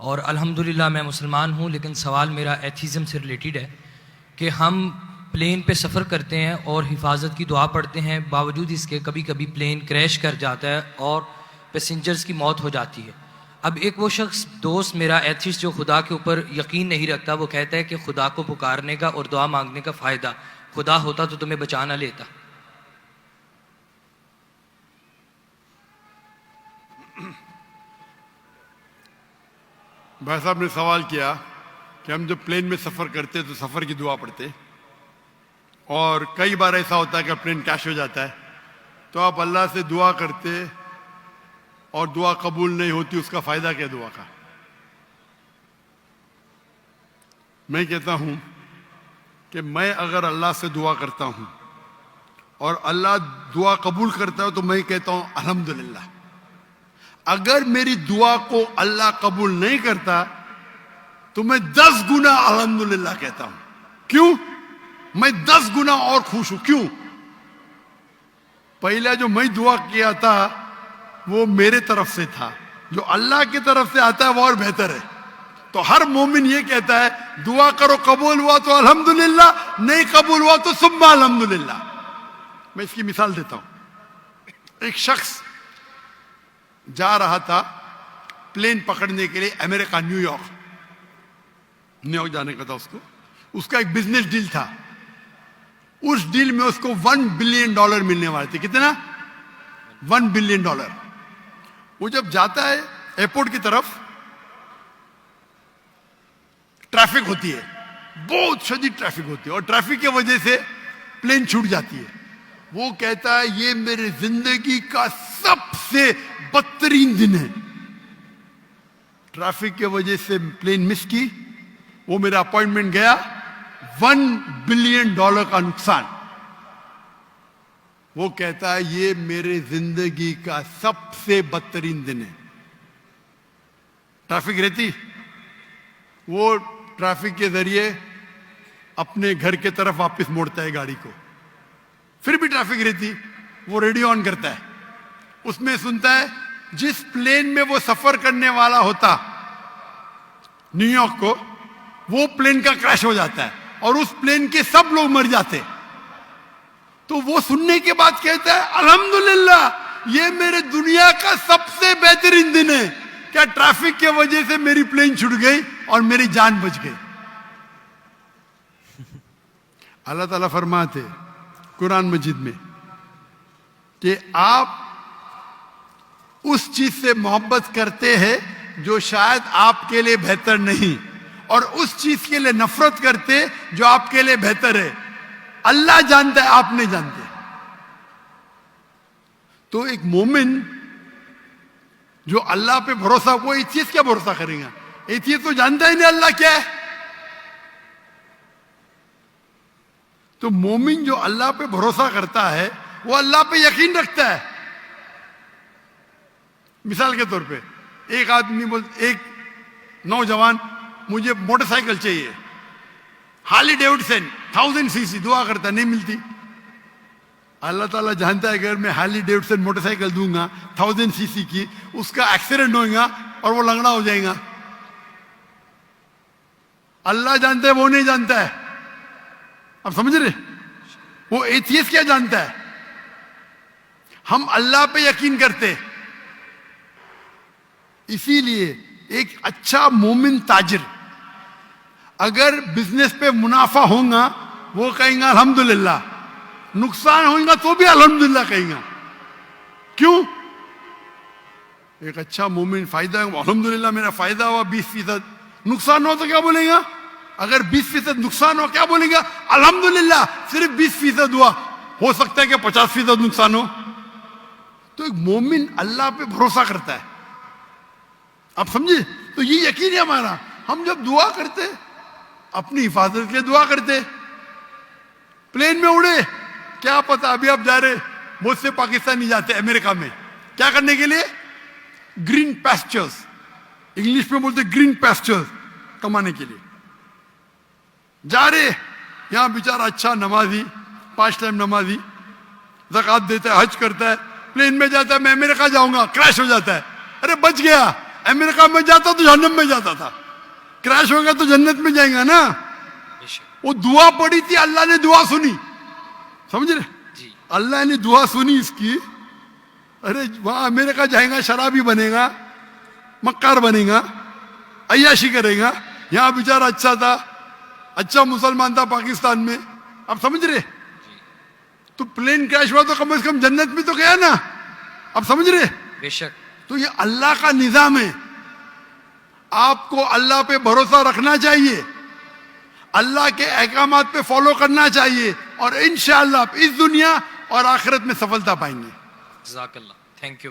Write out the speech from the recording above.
اور الحمدللہ میں مسلمان ہوں، لیکن سوال میرا ایتھیزم سے ریلیٹڈ ہے کہ ہم پلین پہ سفر کرتے ہیں اور حفاظت کی دعا پڑھتے ہیں، باوجود اس کے کبھی کبھی پلین کریش کر جاتا ہے اور پیسنجرز کی موت ہو جاتی ہے۔ اب ایک وہ شخص دوست میرا ایتھیسٹ جو خدا کے اوپر یقین نہیں رکھتا، وہ کہتا ہے کہ خدا کو پکارنے کا اور دعا مانگنے کا فائدہ، خدا ہوتا تو تمہیں بچا نہ لیتا۔ بھائی صاحب نے سوال کیا کہ ہم جب پلین میں سفر کرتے تو سفر کی دعا پڑھتے، اور کئی بار ایسا ہوتا ہے کہ پلین کریش ہو جاتا ہے تو آپ اللہ سے دعا کرتے اور دعا قبول نہیں ہوتی، اس کا فائدہ کیا دعا کا؟ میں کہتا ہوں کہ میں اگر اللہ سے دعا کرتا ہوں اور اللہ دعا قبول کرتا ہے تو میں کہتا ہوں الحمدللہ۔ اگر میری دعا کو اللہ قبول نہیں کرتا تو میں 10 گنا الحمدللہ کہتا ہوں۔ کیوں؟ میں 10 گنا اور خوش ہوں۔ کیوں؟ پہلا جو میں دعا کیا تھا وہ میرے طرف سے تھا، جو اللہ کی طرف سے آتا ہے وہ اور بہتر ہے۔ تو ہر مومن یہ کہتا ہے دعا کرو، قبول ہوا تو الحمدللہ، نہیں قبول ہوا تو ثم الحمدللہ۔ میں اس کی مثال دیتا ہوں۔ ایک شخص جا رہا تھا پلین پکڑنے کے لیے امریکہ، نیو یارک جانے کا تھا اس کا ایک بزنس ڈیل تھا۔ اس ڈیل میں اس کو $1 بلین ملنے والے تھے۔ کتنا؟ $1 بلین۔ وہ جب جاتا ہے ایئرپورٹ کی طرف، ٹریفک ہوتی ہے، بہت شدید ٹریفک ہوتی ہے، اور ٹریفک کی وجہ سے پلین چھوٹ جاتی ہے۔ وہ کہتا ہے یہ میرے زندگی کا سب سے بدترین دن ہے۔ ٹریفک کی وجہ سے پلین مس کی، وہ میرا اپوائنٹمنٹ گیا، $1 بلین کا نقصان۔ وہ کہتا ہے یہ میرے زندگی کا سب سے بدترین دن ہے۔ ٹریفک رہتی، وہ ٹریفک کے ذریعے اپنے گھر کے طرف واپس موڑتا ہے گاڑی کو، پھر بھی ٹریفک رہتی، وہ ریڈیو آن کرتا ہے، اس میں سنتا ہے جس پلین میں وہ سفر کرنے والا ہوتا نیو یارک کو، وہ پلین کا کریش ہو جاتا ہے اور اس پلین کے سب لوگ مر جاتے۔ تو وہ سننے کے بعد کہتا ہے الحمدللہ یہ میرے دنیا کا سب سے بہترین دن ہے، کیا ٹریفک کی وجہ سے میری پلین چھوٹ گئی اور میری جان بچ گئی۔ اللہ تعالیٰ فرماتے قرآن مجید میں کہ آپ اس چیز سے محبت کرتے ہیں جو شاید آپ کے لیے بہتر نہیں، اور اس چیز کے لیے نفرت کرتے جو آپ کے لیے بہتر ہے۔ اللہ جانتا ہے، آپ نہیں جانتے۔ تو ایک مومن جو اللہ پہ بھروسہ، وہ ایتھیسٹ کیا بھروسہ کرے گا؟ ایتھیسٹ تو جانتا ہی نہیں اللہ کیا ہے۔ تو مومن جو اللہ پہ بھروسہ کرتا ہے وہ اللہ پہ یقین رکھتا ہے۔ مثال کے طور پہ ایک آدمی ایک نوجوان مجھے موٹر سائیکل چاہیے، ہارلی ڈیوڈسن 1000 cc، دعا کرتا نہیں ملتی۔ اللہ تعالیٰ جانتا ہے اگر میں ہارلی ڈیوڈسن موٹر سائیکل دوں گا 1000 cc کی، اس کا ایکسیڈنٹ ہوگا اور وہ لنگڑا ہو جائے گا۔ اللہ جانتا ہے، وہ نہیں جانتا ہے۔ اب سمجھ رہے؟ وہ ایتھیسٹ کیا جانتا ہے؟ ہم اللہ پہ یقین کرتے۔ اسی لیے ایک اچھا مومن تاجر اگر بزنس پہ منافع ہوگا وہ کہیں گا الحمدللہ، نقصان ہوگا تو بھی الحمدللہ کہیں گا۔ کیوں؟ ایک اچھا مومن فائدہ ہے، الحمدللہ میرا فائدہ ہوا 20%، نقصان ہوا تو کیا بولیں گا؟ اگر 20% نقصان ہو کیا بولیں گا؟ الحمدللہ صرف 20% ہوا، ہو سکتا ہے کہ 50% نقصان ہو۔ تو ایک مومن اللہ پہ بھروسہ کرتا ہے۔ آپ سمجھے؟ تو یہ یقین ہے ہمارا۔ ہم جب دعا کرتے اپنی حفاظت کے لیے دعا کرتے، پلین میں اڑے، کیا پتا ابھی آپ جا رہے، بہت سے پاکستانی جاتے امریکہ میں کیا کرنے کے لیے؟ گرین پیسچرز، انگلش میں بولتے گرین پیسچرز کمانے کے لیے جا رہے۔ یہاں بیچارہ اچھا نمازی، 5 ٹائم نمازی، زکوٰۃ دیتا ہے، حج کرتا ہے، پلین میں جاتا ہے میں امریکہ جاؤں گا، کریش ہو جاتا ہے، ارے بچ گیا، امریکہ میں جاتا تو جہنم میں جاتا تھا, کریش ہو گیا تو جنت میں جائیں گا نا. بے شک. وہ دعا پڑی تھی, اللہ نے دعا سنی, سمجھ رہے, جی اللہ نے دعا سنی اس کی. ارے وہاں امریکہ جائے گا شرابی بنے گا, مکار بنے گا, عیاشی کرے گا. یہاں بیچارہ اچھا تھا, اچھا مسلمان تھا پاکستان میں. آپ سمجھ رہے, تو پلین کریش ہوا تو کم از کم جنت میں تو گیا نا. آپ سمجھ رہے, بے شک. تو یہ اللہ کا نظام ہے. آپ کو اللہ پہ بھروسہ رکھنا چاہیے, اللہ کے احکامات پہ فالو کرنا چاہیے, اور انشاءاللہ آپ اس دنیا اور آخرت میں سفلتا پائیں گے. جزاک اللہ. Thank you.